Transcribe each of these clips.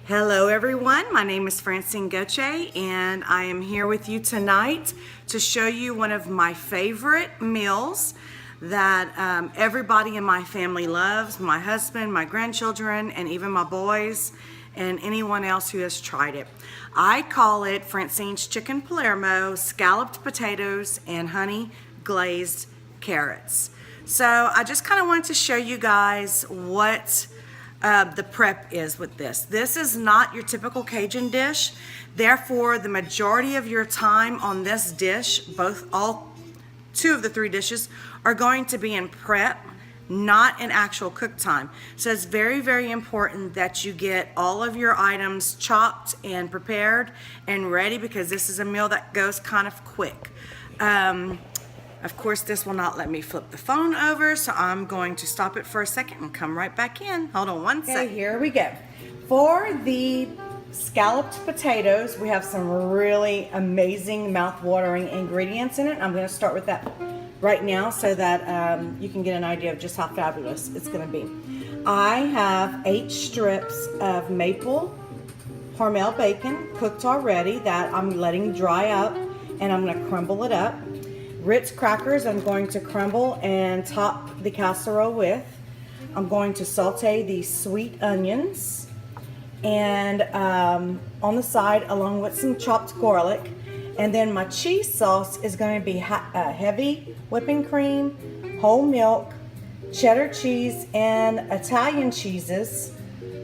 Hello everyone, my name is Francine Goche and I am here with you tonight to show you one of my favorite meals that everybody in my family loves, my husband, my grandchildren, and even my boys and anyone else who has tried it. I call it Francine's Chicken Palermo, scalloped potatoes, and honey glazed carrots. So I just kind of wanted to show you guys what the prep is with this. This is not your typical Cajun dish. Therefore, the majority of your time on this dish, all two of the three dishes, are going to be in prep, not in actual cook time. So it's very, very important that you get all of your items chopped and prepared and ready, because this is a meal that goes kind of quick. Of course, this will not let me flip the phone over, so I'm going to stop it for a second and come right back in. Hold on one second. Here we go. For the scalloped potatoes, we have some really amazing mouth-watering ingredients in it. I'm going to start with that right now so that you can get an idea of just how fabulous it's going to be. I have 8 strips of maple Hormel bacon cooked already that I'm letting dry up, and I'm going to crumble it up. Ritz crackers I'm going to crumble and top the casserole with. I'm going to saute these sweet onions and on the side, along with some chopped garlic. And then my cheese sauce is going to be heavy whipping cream, whole milk, cheddar cheese, and Italian cheeses.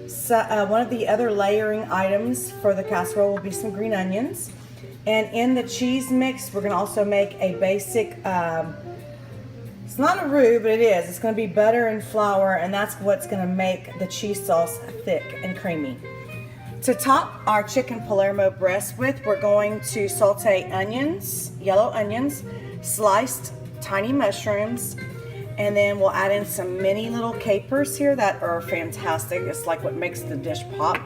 So one of the other layering items for the casserole will be some green onions. And in the cheese mix, we're going to also make a basic, it's not a roux, but it is. It's going to be butter and flour, and that's what's going to make the cheese sauce thick and creamy. To top our chicken Palermo breast with, we're going to saute onions, yellow onions, sliced tiny mushrooms, and then we'll add in some mini little capers here that are fantastic. It's like what makes the dish pop.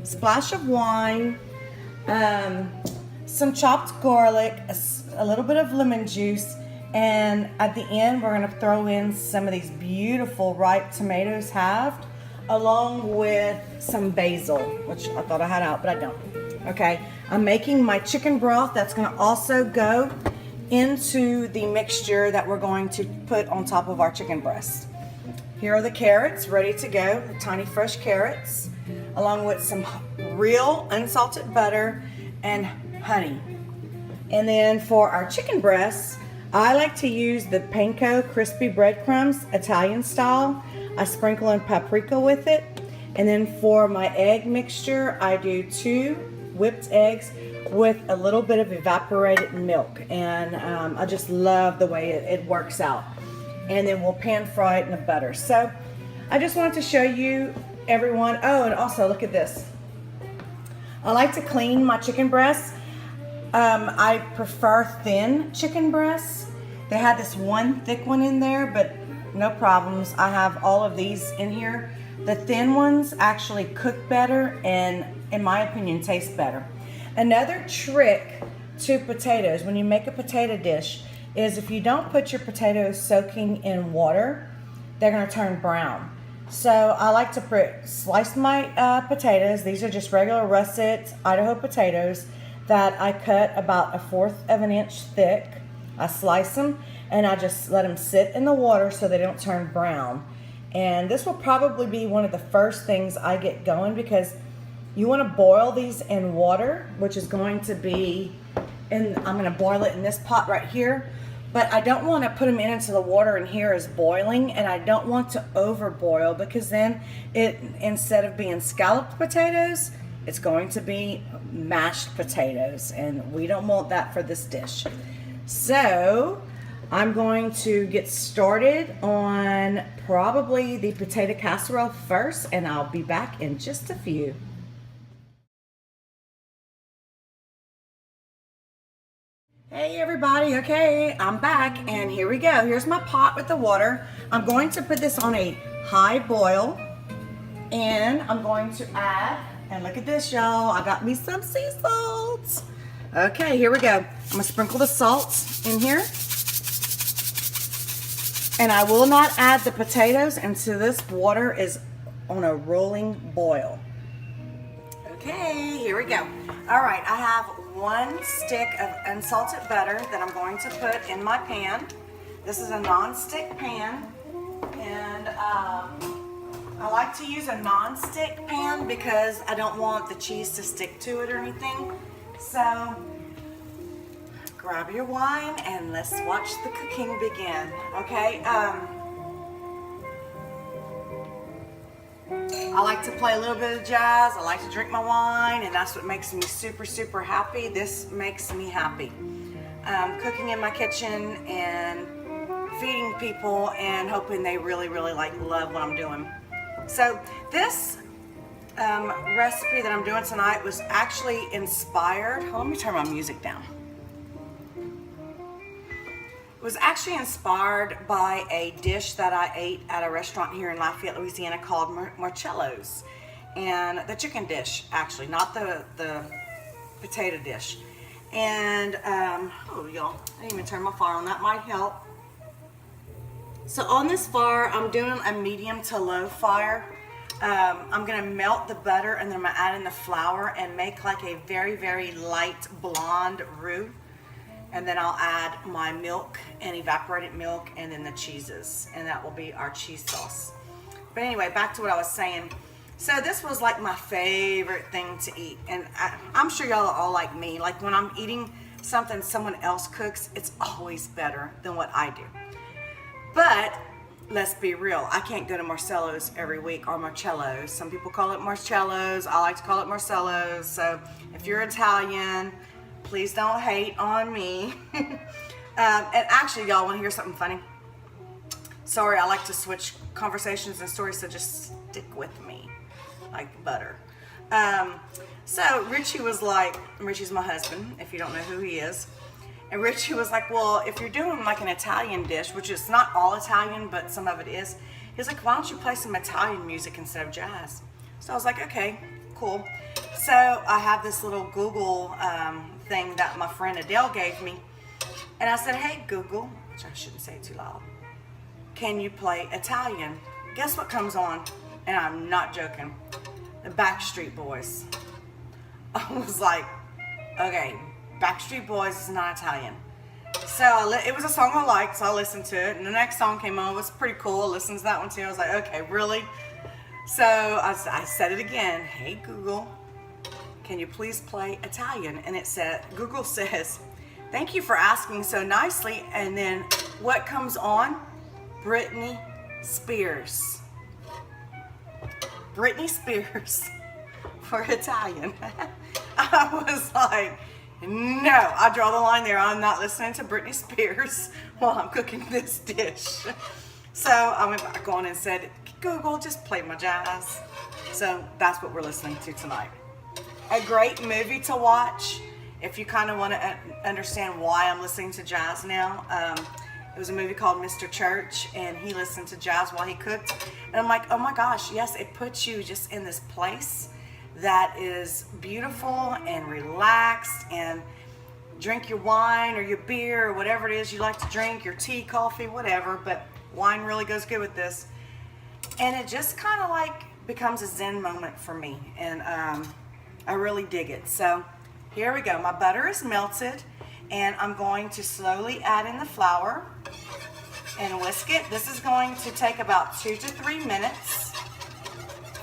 Splash of wine, some chopped garlic, a little bit of lemon juice, and at the end we're going to throw in some of these beautiful ripe tomatoes halved, along with some basil, which I thought I had out, but I don't. Okay, I'm making my chicken broth that's going to also go into the mixture that we're going to put on top of our chicken breast. Here are the carrots ready to go, the tiny fresh carrots, along with some real unsalted butter and honey. And then for our chicken breasts, I like to use the Panko crispy breadcrumbs, Italian style. I sprinkle in paprika with it. And then for my egg mixture, I do 2 whipped eggs with a little bit of evaporated milk. And I just love the way it works out. And then we'll pan fry it in the butter. So I just wanted to show you everyone. Oh, and also look at this. I like to clean my chicken breasts. I prefer thin chicken breasts. They had this one thick one in there, but no problems. I have all of these in here. The thin ones actually cook better and, in my opinion, taste better. Another trick to potatoes when you make a potato dish is if you don't put your potatoes soaking in water, they're going to turn brown. So I like to slice my potatoes. These are just regular russet Idaho potatoes that I cut about 1/4 of an inch thick. I slice them and I just let them sit in the water so they don't turn brown. And this will probably be one of the first things I get going, because you want to boil these in water, which is going to be, I'm going to boil it in this pot right here. But I don't want to put them into the water in here is boiling, and I don't want to overboil, because then instead of being scalloped potatoes, it's going to be mashed potatoes, and we don't want that for this dish. So I'm going to get started on probably the potato casserole first, and I'll be back in just a few. Hey everybody, okay, I'm back, and here we go. Here's my pot with the water. I'm going to put this on a high boil, and I'm going to add, and look at this, y'all, I got me some sea salt. Okay, here we go. I'm gonna sprinkle the salt in here. And I will not add the potatoes until this water is on a rolling boil. Okay, here we go. All right, I have 1 stick of unsalted butter that I'm going to put in my pan. This is a non-stick pan, and I like to use a non-stick pan because I don't want the cheese to stick to it or anything. So grab your wine and let's watch the cooking begin. Okay. I like to play a little bit of jazz. I like to drink my wine, and that's what makes me super, super happy. This makes me happy. Cooking in my kitchen and feeding people and hoping they really, really love what I'm doing. So this recipe that I'm doing tonight was actually inspired. Let me turn my music down. It was actually inspired by a dish that I ate at a restaurant here in Lafayette, Louisiana called Marcello's. And the chicken dish, actually, not the potato dish. And, oh y'all, I didn't even turn my fire on, that might help. So on this fire, I'm doing a medium to low fire. I'm gonna melt the butter and then I'm gonna add in the flour and make like a very, very light blonde roux. And then I'll add my milk and evaporated milk and then the cheeses. And that will be our cheese sauce. But anyway, back to what I was saying. So this was like my favorite thing to eat. And I'm sure y'all are all like me. Like when I'm eating something someone else cooks, it's always better than what I do. But let's be real, I can't go to Marcello's every week, or Marcello's. Some people call it Marcello's. I like to call it Marcello's. So if you're Italian, please don't hate on me. And actually, y'all want to hear something funny? Sorry, I like to switch conversations and stories, so just stick with me, like butter. So Richie was like, Richie's my husband, if you don't know who he is. And Richie was like, well, if you're doing like an Italian dish, which is not all Italian, but some of it is, he's like, why don't you play some Italian music instead of jazz? So I was like, okay, cool. So I have this little Google thing that my friend Adele gave me. And I said, hey, Google, which I shouldn't say too loud, can you play Italian? Guess what comes on? And I'm not joking. The Backstreet Boys. I was like, okay, Backstreet Boys is not Italian. So it was a song I liked, so I listened to it. And the next song came on, it was pretty cool. I listened to that one too. I was like, okay, really? So I said it again. Hey, Google, can you please play Italian? And it said, Google says, thank you for asking so nicely. And then what comes on? Britney Spears. Britney Spears for Italian. I was like, no, I draw the line there. I'm not listening to Britney Spears while I'm cooking this dish. So I went back on and said, Google, just play my jazz. So that's what we're listening to tonight. A great movie to watch if you kind of want to understand why I'm listening to jazz now. It was a movie called Mr. Church, and he listened to jazz while he cooked. And I'm like, oh my gosh, yes, it puts you just in this place that is beautiful and relaxed, and drink your wine or your beer or whatever it is you like to drink, your tea, coffee, whatever, but wine really goes good with this. And it just kind of like becomes a zen moment for me, and I really dig it. So here we go. My butter is melted, and I'm going to slowly add in the flour and whisk it. This is going to take about 2 to 3 minutes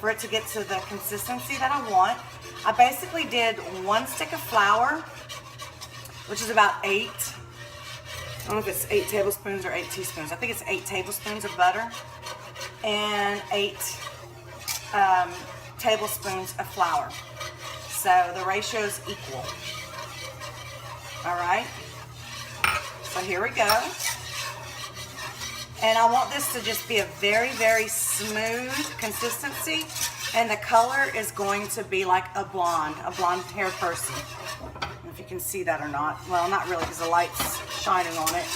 for it to get to the consistency that I want. I basically did 1 stick of flour, which is about 8, I don't know if it's 8 tablespoons or 8 teaspoons. I think it's 8 tablespoons of butter and 8 tablespoons of flour. So the ratio is equal. All right, so here we go. And I want this to just be a very, very smooth consistency. And the color is going to be like a blonde haired person. I don't know if you can see that or not. Well, not really, because the light's shining on it.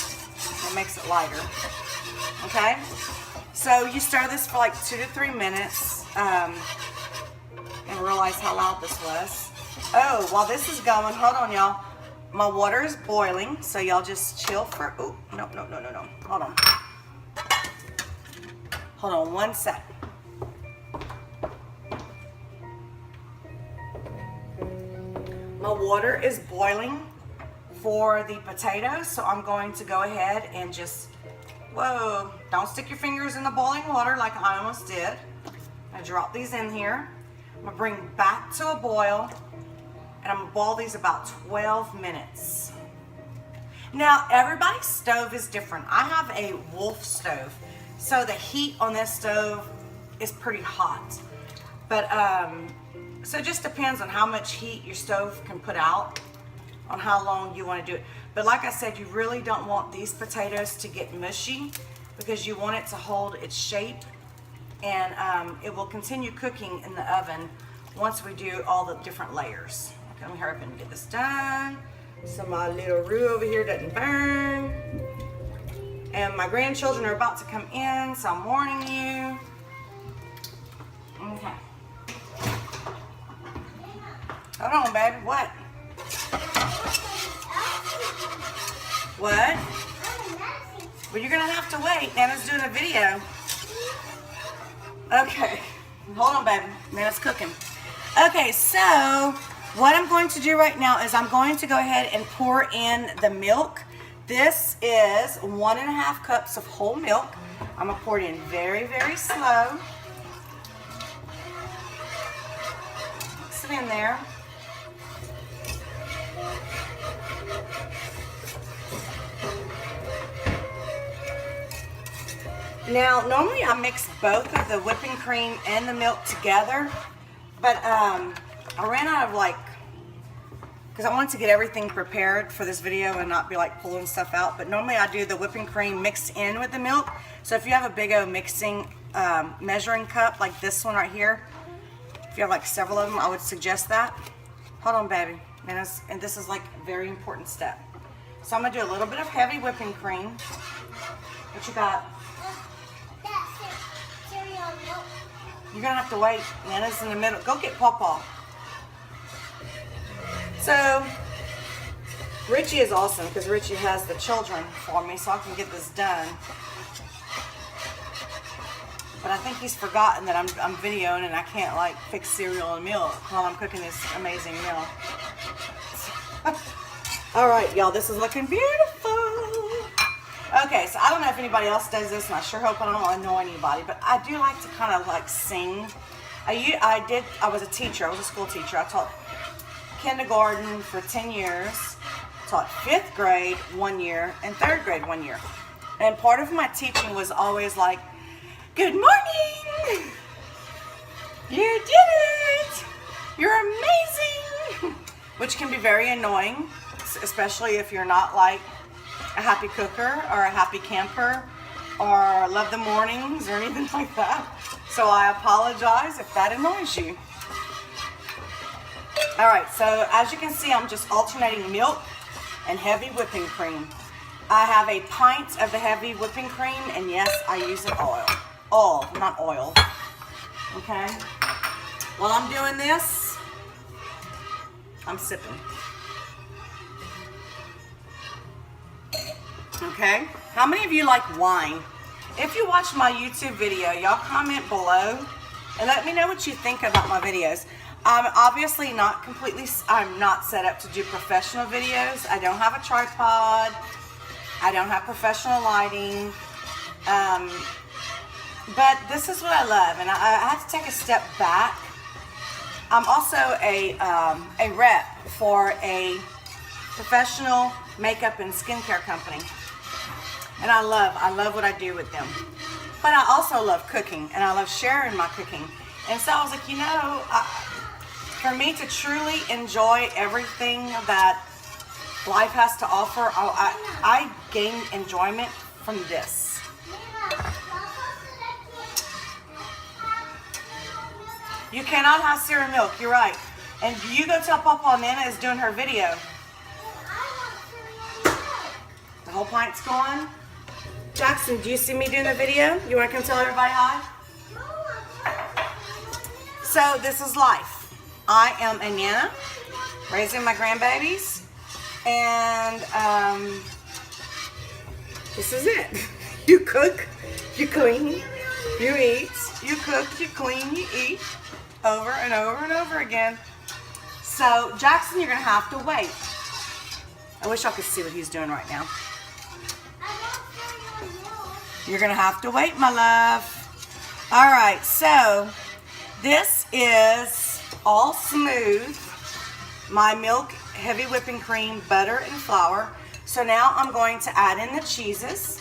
It makes it lighter. Okay? So you stir this for like 2 to 3 minutes. And realize how loud this was. Oh, while this is going, hold on, y'all. My water is boiling, so y'all just chill for, oh, no. Hold on. Hold on 1 sec. My water is boiling for the potatoes, so I'm going to go ahead and just, whoa, don't stick your fingers in the boiling water like I almost did. I drop these in here. I'm gonna bring back to a boil, and I'm gonna boil these about 12 minutes. Now, everybody's stove is different. I have a Wolf stove, so the heat on this stove is pretty hot. But, so it just depends on how much heat your stove can put out, on how long you want to do it. But like I said, you really don't want these potatoes to get mushy because you want it to hold its shape, and it will continue cooking in the oven once we do all the different layers. Okay, let me hurry up and get this done so my little roux over here doesn't burn. And my grandchildren are about to come in, so I'm warning you. Okay. Hold on, baby. What? What? Well, you're gonna have to wait. Nana's doing a video. Okay. Hold on, baby. Nana's cooking. Okay, so what I'm going to do right now is I'm going to go ahead and pour in the milk. This is 1.5 cups of whole milk. I'm gonna pour it in very, very slow. Mix it in there. Now, normally I mix both of the whipping cream and the milk together, but I ran out of because I wanted to get everything prepared for this video and not be pulling stuff out, but normally I do the whipping cream mixed in with the milk. So if you have a big old mixing measuring cup like this one right here, if you have several of them, I would suggest that. Hold on, baby. And this is a very important step. So I'm gonna do a little bit of heavy whipping cream. What you got? You're gonna have to wait. Nana's in the middle. Go get Pawpaw. So Richie is awesome because Richie has the children for me, so I can get this done. But I think he's forgotten that I'm videoing and I can't fix cereal and milk while I'm cooking this amazing meal. All right, y'all, this is looking beautiful. Okay, so I don't know if anybody else does this, and I sure hope I don't annoy anybody, but I do like to kind of sing. I was a teacher. I was a school teacher. I taught kindergarten for 10 years, taught 5th grade 1 year, and 3rd grade 1 year. And part of my teaching was always good morning! You did it! You're amazing! Which can be very annoying, especially if you're not a happy cooker or a happy camper or love the mornings or anything like that. So I apologize if that annoys you. All right, so as you can see, I'm just alternating milk and heavy whipping cream. I have a pint of the heavy whipping cream, and yes, I use an oil. All, not oil. Okay? While I'm doing this, I'm sipping. Okay? How many of you like wine? If you watch my YouTube video, y'all comment below and let me know what you think about my videos. I'm obviously not I'm not set up to do professional videos. I don't have a tripod. I don't have professional lighting. But this is what I love, and I have to take a step back. I'm also a rep for a professional makeup and skincare company. And I love what I do with them. But I also love cooking, and I love sharing my cooking. And so I was for me to truly enjoy everything that life has to offer, I gain enjoyment from this. You cannot have cereal milk, you're right. And you go tell Papa Nana is doing her video. The whole pint's gone. Jackson, do you see me doing the video? You want to come tell everybody hi? So this is life. I am a Nana, raising my grandbabies, and this is it. You cook, you clean, you eat, you cook, you clean, you eat, over and over and over again. So Jackson, you're gonna have to wait. I wish I could see what he's doing right now. You're gonna have to wait, my love. All right, so this is all smooth. My milk, heavy whipping cream, butter, and flour. So now I'm going to add in the cheeses.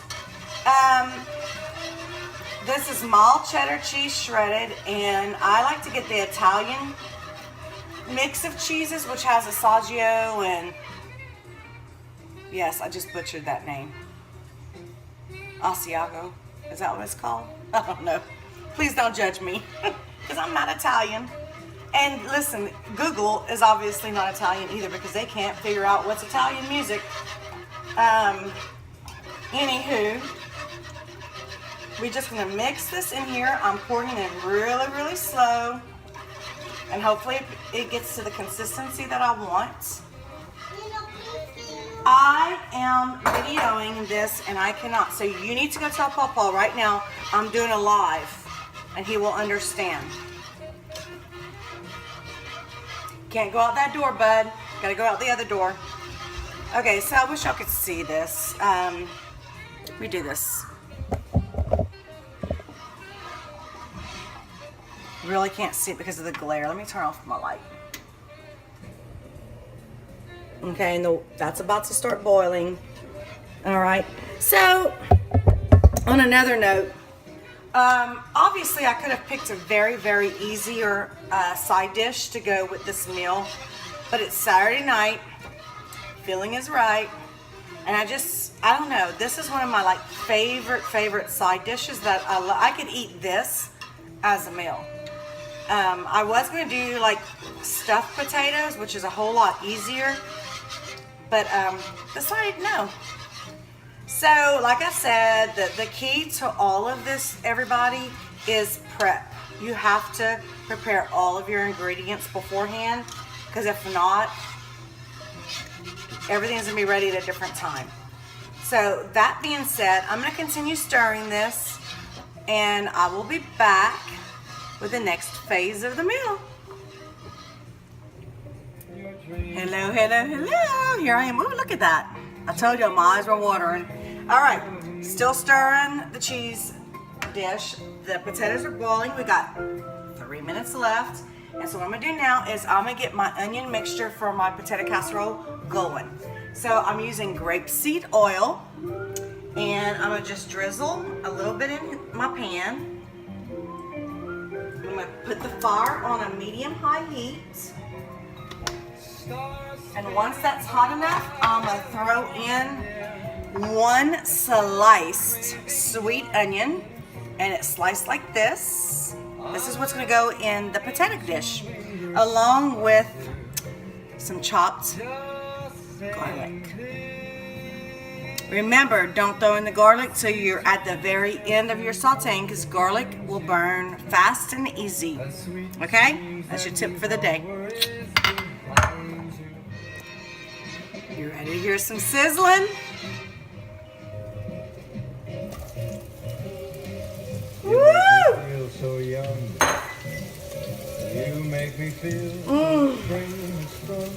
This is mild cheddar cheese shredded, and I like to get the Italian mix of cheeses, which has Assaggio and, yes, I just butchered that name. Asiago, is that what it's called? I don't know. Please don't judge me, because I'm not Italian. And listen, Google is obviously not Italian either, because they can't figure out what's Italian music. Anywho, we're just gonna mix this in here. I'm pouring it in really, really slow, and hopefully it gets to the consistency that I want. I am videoing this and I cannot, so you need to go tell Pawpaw right now I'm doing a live and he will understand. Can't go out that door, bud. Gotta go out the other door. Okay, so I wish y'all could see this. We do this. Really can't see it because of the glare. Let me turn off my light. Okay, and that's about to start boiling. All right, so on another note, obviously I could have picked a very, very easier side dish to go with this meal, but it's Saturday night, feeling is right, and I don't know, this is one of my favorite side dishes that I could eat this as a meal. I was going to do like stuffed potatoes, which is a whole lot easier, but decided no. So like I said, the key to all of this, everybody, is prep. You have to prepare all of your ingredients beforehand, because if not, everything's going to be ready at a different time. So that being said, I'm going to continue stirring this, and I will be back with the next phase of the meal. Hello, hello, hello. Here I am. Ooh, look at that. I told you my eyes were watering. All right, still stirring the cheese dish. The potatoes are boiling. We got 3 minutes left. And so what I'm gonna do now is I'm gonna get my onion mixture for my potato casserole going. So I'm using grapeseed oil, and I'm gonna just drizzle a little bit in my pan. I'm gonna put the fire on a medium-high heat. And once that's hot enough, I'm gonna throw in 1 sliced sweet onion, and it's sliced like this. This is what's gonna go in the potato dish, along with some chopped garlic. Remember, don't throw in the garlic till you're at the very end of your sauteing, because garlic will burn fast and easy. Okay? That's your tip for the day. You ready to hear some sizzling? Woo! Feel so young. You make me feel spring and strong.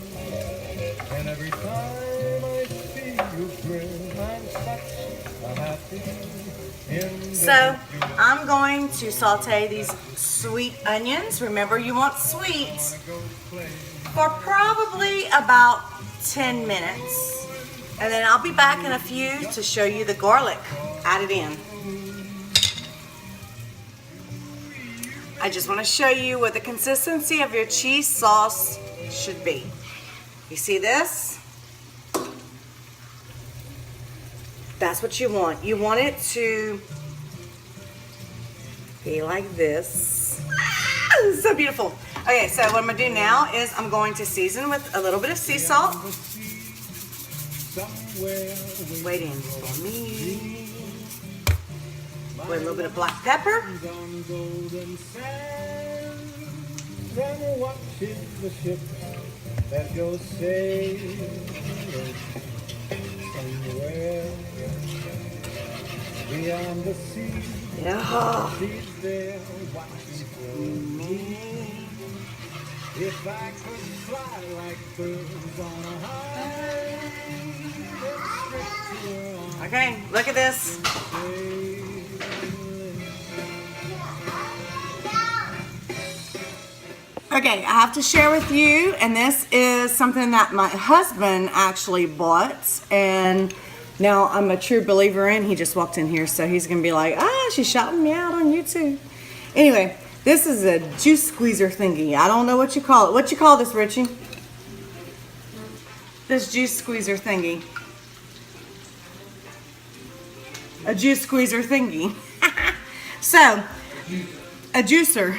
And every time I see you grin, I'm such a happy. So I'm going to saute these sweet onions. Remember, you want sweet, for probably about 10 minutes. And then I'll be back in a few to show you the garlic added in. I just want to show you what the consistency of your cheese sauce should be. You see this? That's what you want. You want it to be like this. Ah, this is so beautiful. Okay, so what I'm going to do now is I'm going to season with a little bit of sea salt. Waiting for me. With a little bit of black pepper. Yeah. If I could fly like birds on a high, straight to your arms, Okay, look at this. Okay, I have to share with you, and this is something that my husband actually bought, and now I'm a true believer in. He just walked in here, so he's gonna be like, she's shouting me out on YouTube. Anyway, this is a juice squeezer thingy. I don't know what you call it. What you call this, Richie? This juice squeezer thingy. A juice squeezer thingy. So, a juicer.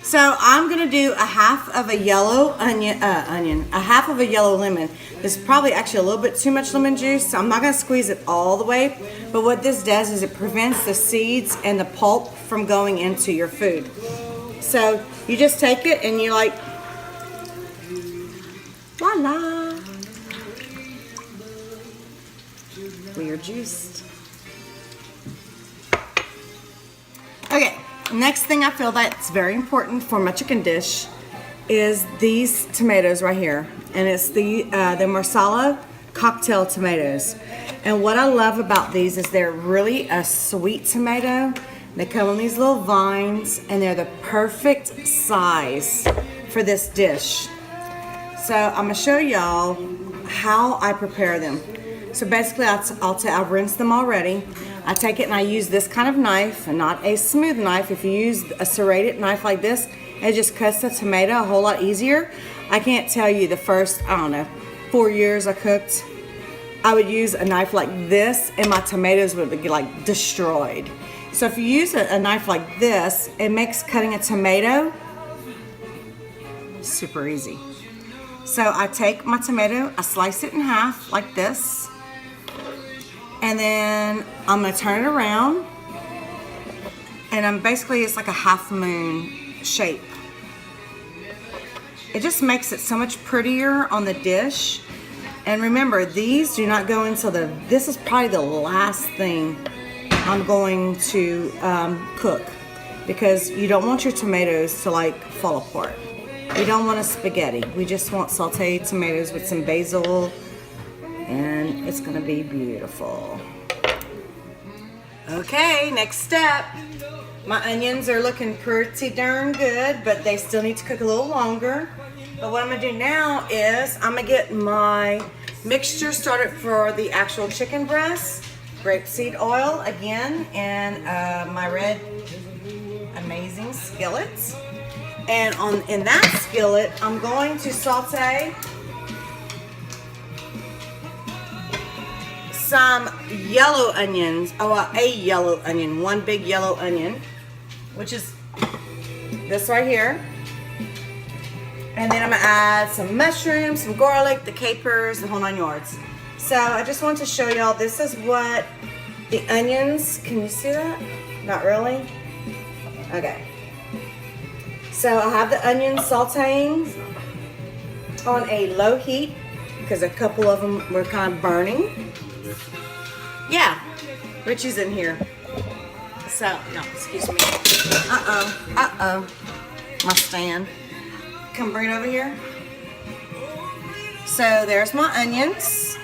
So I'm gonna do a half of a yellow a half of a yellow lemon. This is probably actually a little bit too much lemon juice, so I'm not gonna squeeze it all the way. But what this does is it prevents the seeds and the pulp from going into your food. So you just take it and you like, voila, we are juiced. Okay. Next thing I feel that's very important for my chicken dish is these tomatoes right here, and it's the Marsala cocktail tomatoes. And what I love about these is they're really a sweet tomato. They come on these little vines, and they're the perfect size for this dish. So I'm gonna show y'all how I prepare them. So basically, I've rinsed them already. I take it and I use this kind of knife and not a smooth knife. If you use a serrated knife like this, it just cuts the tomato a whole lot easier. I can't tell you the first, 4 years I cooked, I would use a knife like this and my tomatoes would be like destroyed. So if you use a knife like this, it makes cutting a tomato super easy. So I take my tomato, I slice it in half like this. And then I'm gonna turn it around, and it's like a half moon shape. It just makes it so much prettier on the dish. And remember, these do not go until this is probably the last thing I'm going to cook, because you don't want your tomatoes to like fall apart. We don't want a spaghetti. We just want sauteed tomatoes with some basil, and it's gonna be beautiful. Okay, next step. My onions are looking pretty darn good, but they still need to cook a little longer. But what I'm gonna do now is I'm gonna get my mixture started for the actual chicken breast, grapeseed oil again, and my red amazing skillet. And in that skillet, I'm going to saute some yellow onions, a yellow onion, one big yellow onion, which is this right here. And then I'm gonna add some mushrooms, some garlic, the capers, the whole 9 yards. So I just want to show y'all, this is what the onions, can you see that? Not really? Okay. So I have the onions sauteing on a low heat because a couple of them were kind of burning. Yeah, Richie's in here. So, no, excuse me. My stand. Come bring it over here. So there's my onions.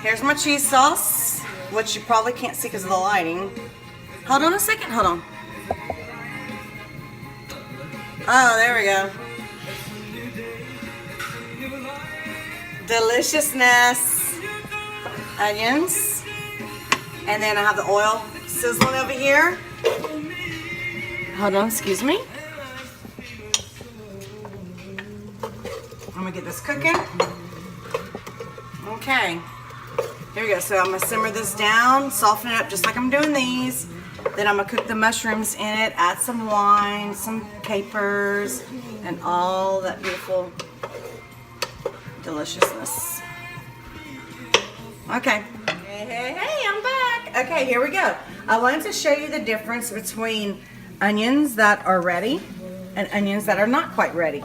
Here's my cheese sauce, which you probably can't see because of the lighting. Hold on a second, hold on. Oh, there we go. Deliciousness. Onions. And then I have the oil sizzling over here. Hold on, excuse me. I'm gonna get this cooking. Okay. Here we go. So I'm gonna simmer this down, soften it up just like I'm doing these. Then I'm gonna cook the mushrooms in it, add some wine, some capers, and all that beautiful deliciousness. Okay. Hey, I'm back. Okay, here we go. I wanted to show you the difference between onions that are ready and onions that are not quite ready.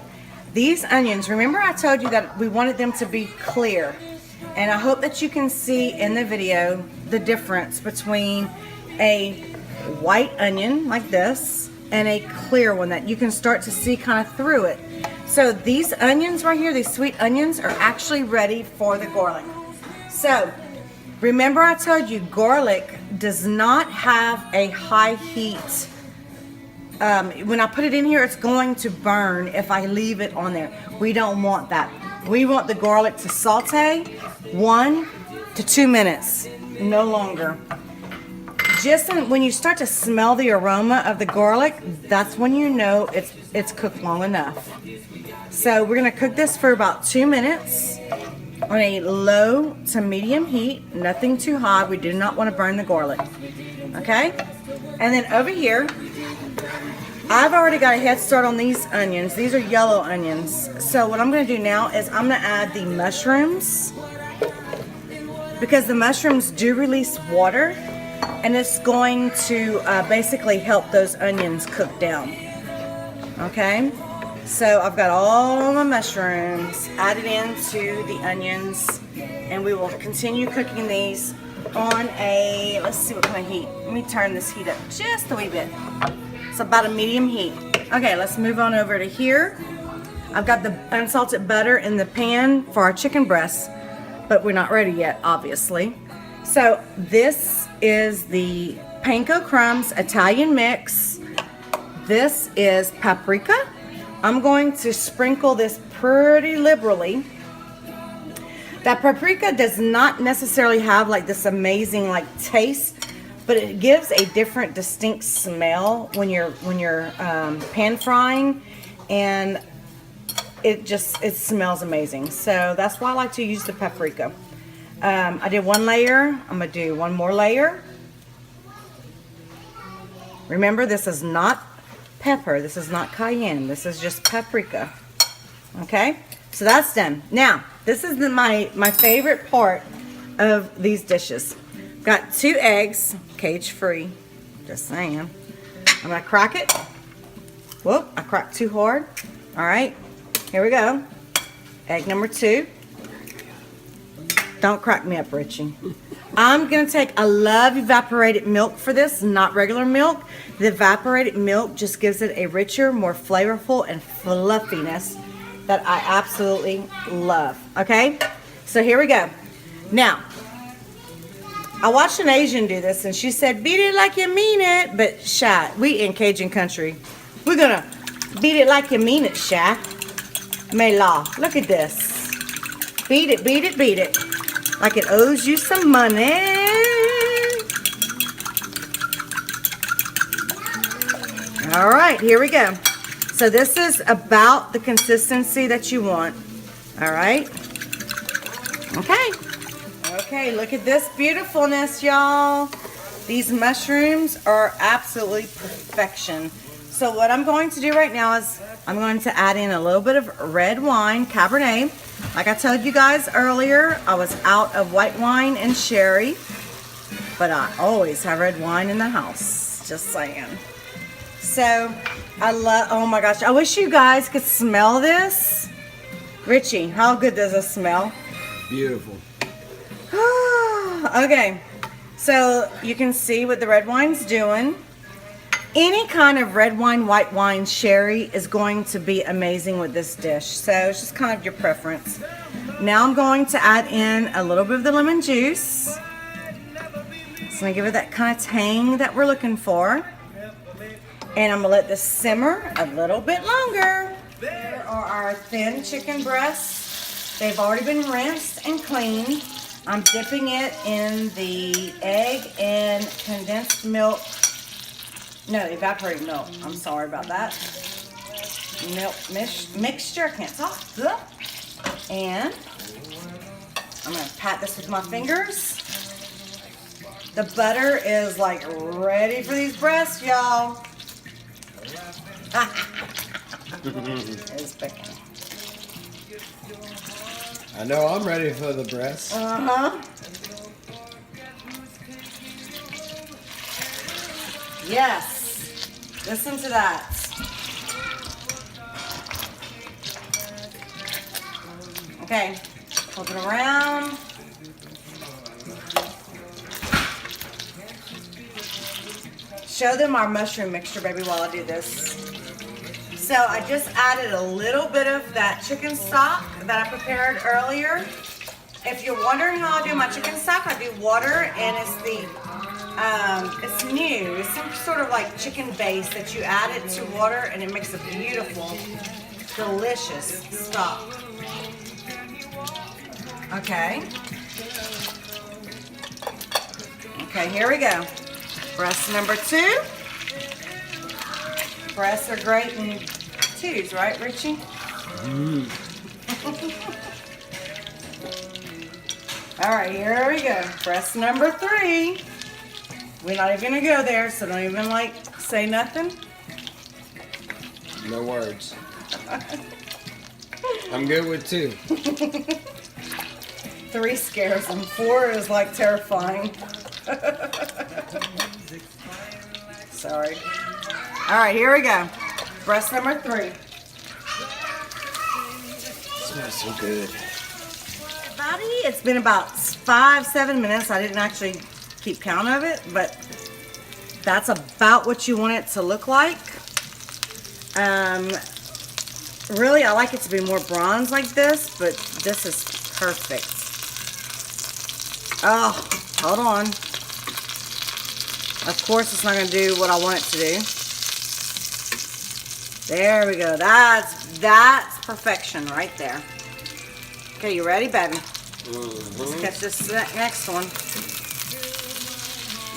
These onions, remember I told you that we wanted them to be clear. And I hope that you can see in the video the difference between a white onion like this and a clear one that you can start to see kind of through it. So these onions right here, these sweet onions, are actually ready for the garlic. So remember I told you garlic does not have a high heat. When I put it in here, it's going to burn if I leave it on there. We don't want that. We want the garlic to saute 1 to 2 minutes, no longer. Just when you start to smell the aroma of the garlic, that's when you know it's cooked long enough. So we're gonna cook this for about 2 minutes on a low to medium heat, nothing too hot. We do not want to burn the garlic. Okay? And then over here, I've already got a head start on these onions. These are yellow onions. So what I'm going to do now is I'm going to add the mushrooms, because the mushrooms do release water, and it's going to basically help those onions cook down. Okay? So I've got all my mushrooms added into the onions, and we will continue cooking these on a, let's see what kind of heat. Let me turn this heat up just a wee bit. It's about a medium heat. Okay, let's move on over to here. I've got the unsalted butter in the pan for our chicken breasts, but we're not ready yet, obviously. So this is the Panko Crumbs Italian mix. This is paprika. I'm going to sprinkle this pretty liberally. That paprika does not necessarily have like this amazing like taste, but it gives a different distinct smell when you're pan frying, and it smells amazing. So that's why I like to use the paprika. I did one layer. I'm gonna do one more layer. Remember, this is not pepper. This is not cayenne. This is just paprika. Okay, so that's done. Now this is my favorite part of these dishes. Got 2 eggs, cage free, just saying. I'm gonna crack it. Whoop, I cracked too hard. All right, here we go. Egg number 2. Don't crack me up, Richie. I'm gonna take, I love evaporated milk for this, not regular milk. The evaporated milk just gives it a richer, more flavorful and fluffiness that I absolutely love, okay? So here we go. Now, I watched an Asian do this, and she said, beat it like you mean it. But Shy, we in Cajun country, we're gonna beat it like you mean it, Shy. May law, look at this. Beat it, beat it, beat it. Like it owes you some money. All right, here we go. So this is about the consistency that you want. All right. Okay. Okay, look at this beautifulness, y'all. These mushrooms are absolutely perfection. So what I'm going to do right now is I'm going to add in a little bit of red wine, Cabernet. Like I told you guys earlier, I was out of white wine and sherry, but I always have red wine in the house, just saying. So I love, oh my gosh, I wish you guys could smell this. Richie, how good does it smell? Beautiful. Okay, so you can see what the red wine's doing. Any kind of red wine, white wine, sherry is going to be amazing with this dish. So it's just kind of your preference. Now I'm going to add in a little bit of the lemon juice. It's going to give it that kind of tang that we're looking for. And I'm going to let this simmer a little bit longer. Here are our thin chicken breasts. They've already been rinsed and cleaned. I'm dipping it in the egg and condensed milk. No, evaporated milk. I'm sorry about that. Milk mixture. Can't talk. And I'm going to pat this with my fingers. The butter is like ready for these breasts, y'all. It's picking. I know I'm ready for the breast. Uh-huh. Yes. Listen to that. Okay. Flip it around. show them our mushroom mixture, baby, while I do this. So I just added a little bit of that chicken stock that I prepared earlier. If you're wondering how I do my chicken stock, I do water, and it's new. It's some sort of like chicken base that you add it to water, and it makes a beautiful, delicious stock. Okay. Okay, here we go. Breast number 2. Breasts are great in 2s, right, Richie? All right, here we go. Breast number 3. We're not even gonna go there, so don't even say nothing. No words. I'm good with 2. 3 scares them. 4 is terrifying. Sorry. All right, here we go. Breast number 3. Smells so good. Everybody, it's been about 5-7 minutes. I didn't actually keep count of it, but that's about what you want it to look like. Really, I like it to be more bronze like this, but this is perfect. Oh, hold on. Of course, it's not going to do what I want it to do. There we go. That's perfection right there. Okay, you ready, baby? Let's catch this next one.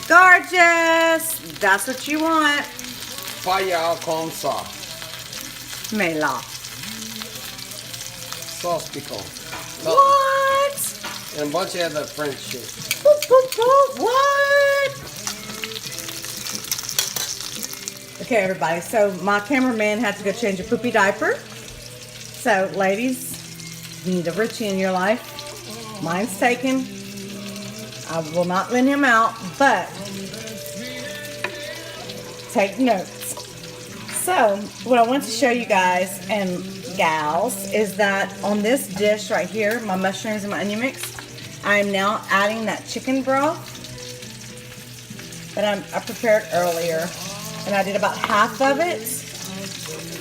Gorgeous! That's what you want. Fire con sauce. Mais là. Sauce piquant. What? And a bunch of other French shit. Boop, boop, boop. What? Okay, everybody. So my cameraman had to go change a poopy diaper. So, ladies, you need a Richie in your life. Mine's taken. I will not lend him out, but take notes. So, what I want to show you guys and gals is that on this dish right here, my mushrooms and my onion mix, I am now adding that chicken broth that I prepared earlier. And I did about half of it.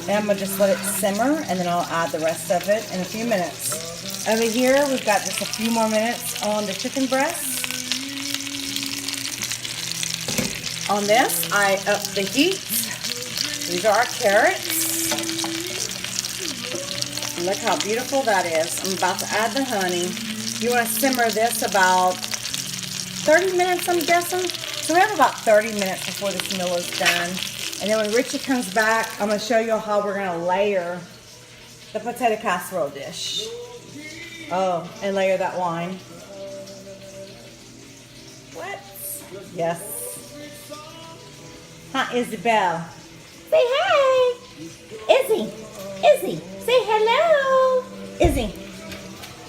And I'm going to just let it simmer, and then I'll add the rest of it in a few minutes. Over here, we've got just a few more minutes on the chicken breast. On this, I up the heat. These are our carrots. Look how beautiful that is. I'm about to add the honey. You want to simmer this about 30 minutes, I'm guessing. So we have about 30 minutes before this meal is done. And then when Richie comes back, I'm going to show you how we're going to layer the potato casserole dish. Oh, and layer that wine. What? Yes. Hi, Isabel. Say hi. Izzy. Izzy. Say hello. Izzy.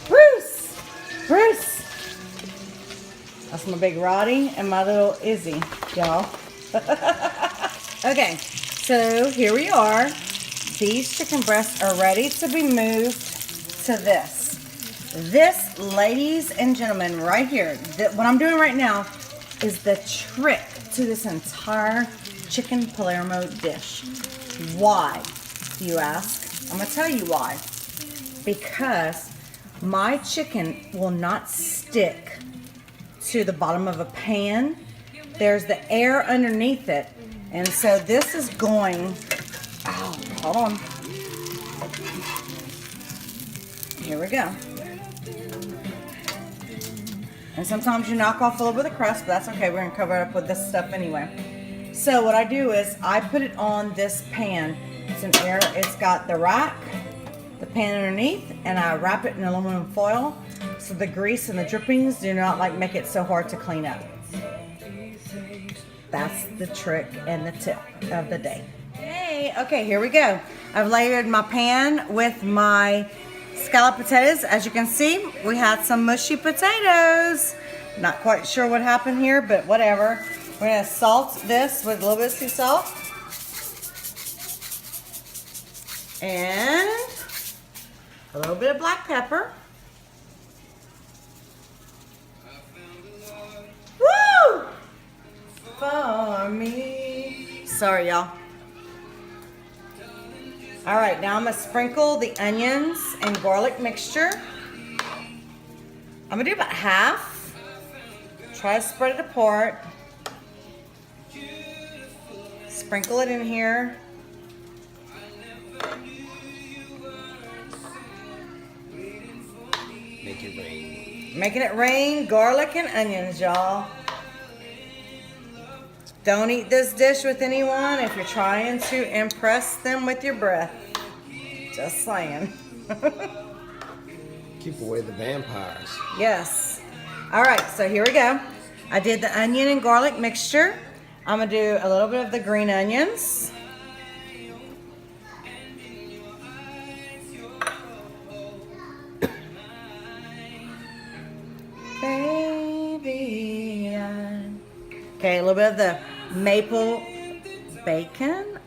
Bruce. Bruce. That's my big Roddy and my little Izzy, y'all. Okay, so here we are. These chicken breasts are ready to be moved to this. This, ladies and gentlemen, right here, what I'm doing right now is the trick to this entire chicken Palermo dish. Why, you ask? I'm going to tell you why. Because my chicken will not stick to the bottom of a pan. There's the air underneath it. And so this is going, oh, hold on. Here we go. And sometimes you knock off a little bit of the crust, but that's okay. We're going to cover it up with this stuff anyway. So what I do is I put it on this pan. It's an air, it's got the rack, the pan underneath, and I wrap it in aluminum foil so the grease and the drippings do not make it so hard to clean up. That's the trick and the tip of the day. Hey, okay, here we go. I've layered my pan with my scallop potatoes. As you can see, we had some mushy potatoes. Not quite sure what happened here, but whatever. We're gonna salt this with a little bit of sea salt. And a little bit of black pepper. Woo! For me. Sorry, y'all. All right, now I'm gonna sprinkle the onions and garlic mixture. I'm gonna do about half. Try to spread it apart. Sprinkle it in here. Make it rain. Making it rain, garlic and onions, y'all. Don't eat this dish with anyone if you're trying to impress them with your breath. Just saying. Keep away the vampires. Yes. All right, so here we go. I did the onion and garlic mixture. I'm gonna do a little bit of the green onions. Baby. Okay, a little bit of the maple bacon.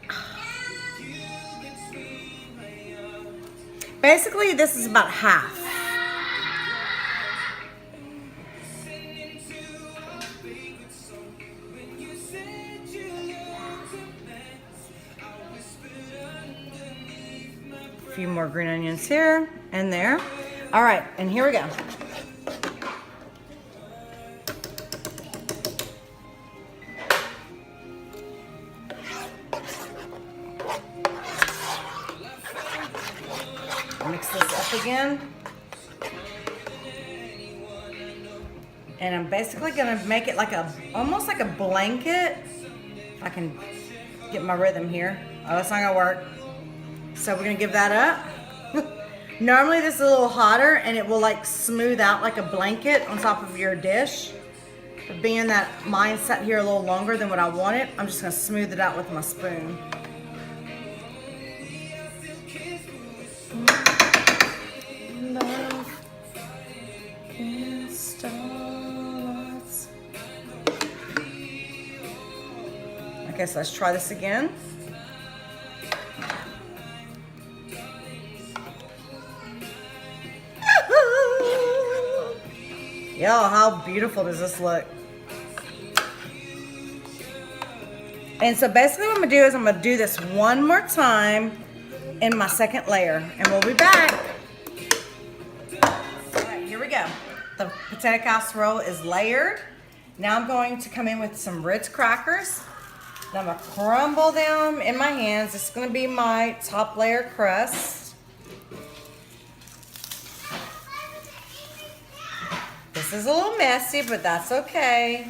Basically, this is about half. A few more green onions here and there. All right, and here we go. Mix this up again. And I'm basically gonna make it like almost like a blanket. If I can get my rhythm here. Oh, it's not gonna work. So we're gonna give that up. Normally this is a little hotter and it will like smooth out like a blanket on top of your dish. But being that mine sat here a little longer than what I wanted, I'm just gonna smooth it out with my spoon. Love can't stop us. Okay, so let's try this again. Yo, how beautiful does this look? And so basically what I'm gonna do is I'm gonna do this one more time in my second layer, and we'll be back. All right, here we go. The potato casserole is layered. Now I'm going to come in with some Ritz crackers. Now I'm gonna crumble them in my hands. This is gonna be my top layer crust. This is a little messy, but that's okay.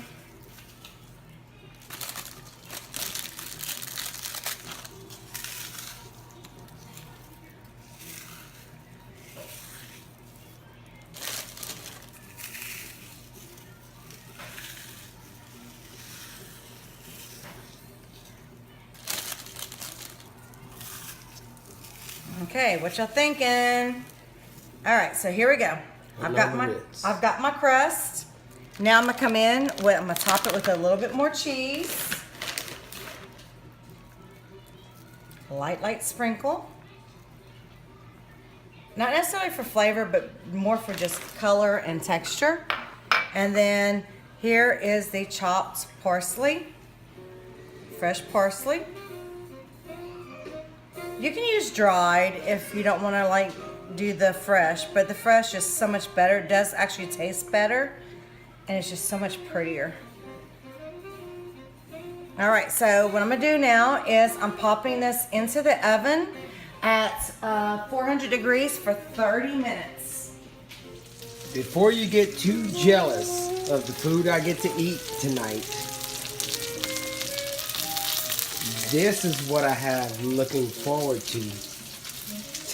Okay, what y'all thinking? All right, so here we go. I've got my crust. Now I'm gonna come in with, I'm gonna top it with a little bit more cheese. Light sprinkle. Not necessarily for flavor, but more for just color and texture. And then here is the chopped parsley, fresh parsley. You can use dried if you don't want to like do the fresh, but the fresh is so much better. It does actually taste better, and it's just so much prettier. All right, so what I'm gonna do now is I'm popping this into the oven at 400 degrees for 30 minutes. Before you get too jealous of the food I get to eat tonight, this is what I have looking forward to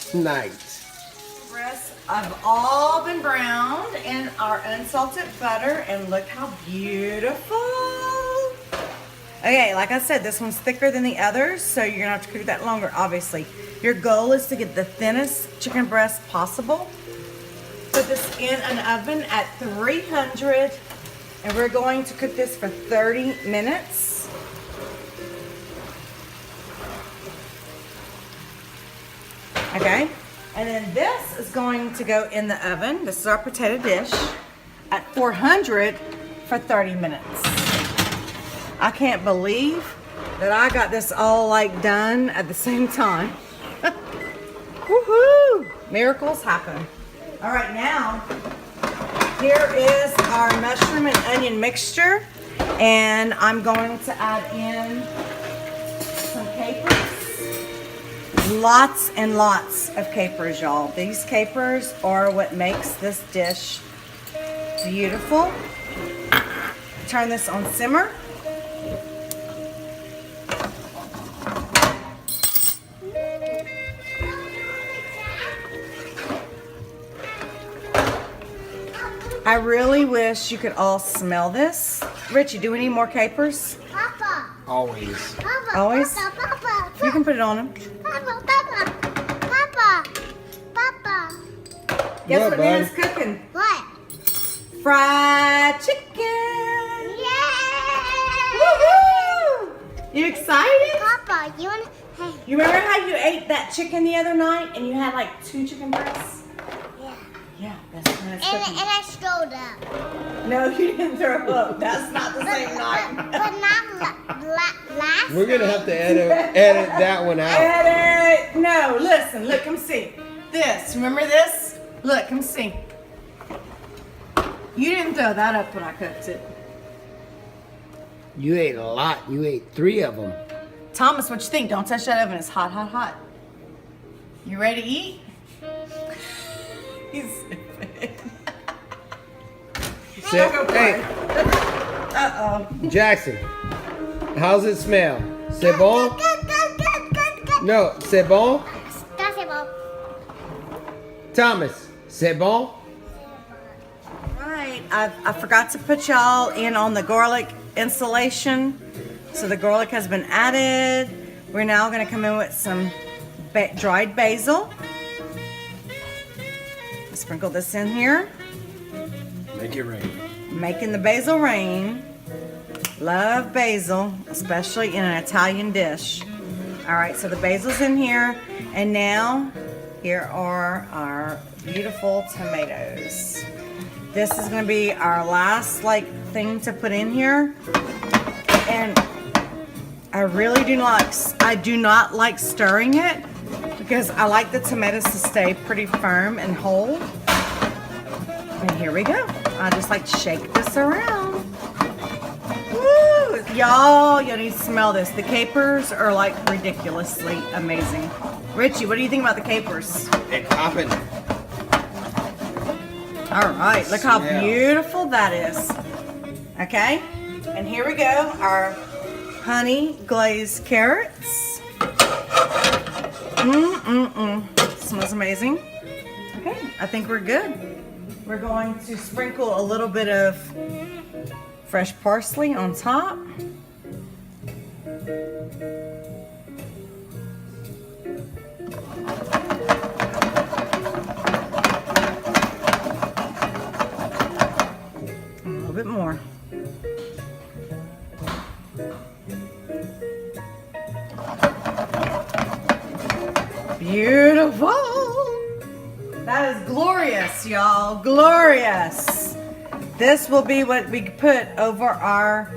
tonight. Breasts have all been browned in our unsalted butter, and look how beautiful. Okay, like I said, this one's thicker than the others, so you're gonna have to cook that longer, obviously. Your goal is to get the thinnest chicken breast possible. Put this in an oven at 300, and we're going to cook this for 30 minutes. Okay, and then this is going to go in the oven. This is our potato dish at 400 for 30 minutes. I can't believe that I got this all like done at the same time. Woohoo! Miracles happen. All right, now here is our mushroom and onion mixture, and I'm going to add in some capers. Lots and lots of capers, y'all. These capers are what makes this dish beautiful. Turn this on simmer. I really wish you could all smell this. Richie, do we need more capers? Papa. Always. Papa. Always? Papa. Papa. You can put it on them. Papa. Papa. Papa. Papa. Guess What, what bud? Nana's cooking? What? Fried chicken. Yay! Woohoo! You excited? Papa, you want? Hey. You remember how you ate that chicken the other night and you had like 2 chicken breasts? Yeah. Yeah, that's Nana's And cooking. I strolled up. No, you didn't throw up. That's not the same night. But not last. We're gonna have to edit that one out. Edit. No, listen. Look, come see. This. Remember this? Look, come see. You didn't throw that up when I cooked it. You ate a lot. You ate 3 of them. Thomas, what you think? Don't touch that oven. It's hot, hot, hot. You ready to eat? He's stupid. Hey, Uh-oh. Jackson, how's it smell? C'est bon? No, c'est bon? That's it, Bob. Thomas, c'est bon? Right. I forgot to put y'all in on the garlic installation. So the garlic has been added. We're now going to come in with some dried basil. Sprinkle this in here. Make it rain. Making the basil rain. Love basil, especially in an Italian dish. All right, so the basil's in here. And now, here are our beautiful tomatoes. This is gonna be our last thing to put in here. And I really do not like stirring it because I like the tomatoes to stay pretty firm and whole. And here we go. I just like to shake this around. Woo! Y'all need to smell this. The capers are like ridiculously amazing. Richie, what do you think about the capers? They're popping. All right, look how Smell. beautiful that is. Okay, and here we go, our honey glazed carrots. Smells amazing. Okay, I think we're good. We're going to sprinkle a little bit of fresh parsley on top. A little bit more. Beautiful. That is glorious, y'all. Glorious. This will be what we put over our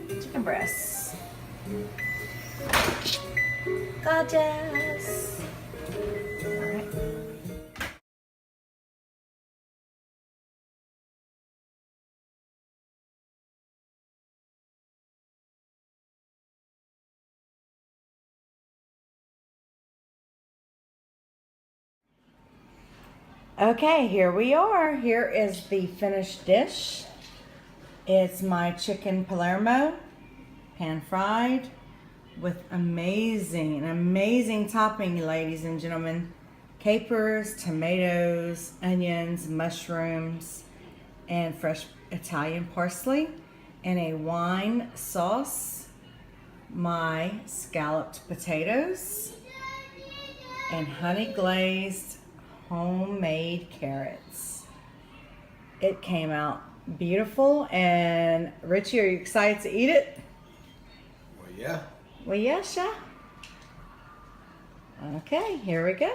chicken breasts. Gorgeous. All right. Okay, here we are. Here is the finished dish. It's my chicken Palermo, pan fried, with amazing topping, ladies and gentlemen. Capers, tomatoes, onions, mushrooms, and fresh Italian parsley, and a wine sauce, my scalloped potatoes, and honey glazed homemade carrots. It came out beautiful. And Richie, are you excited to eat it? Well, yeah. Well, yes, yeah. Okay, here we go.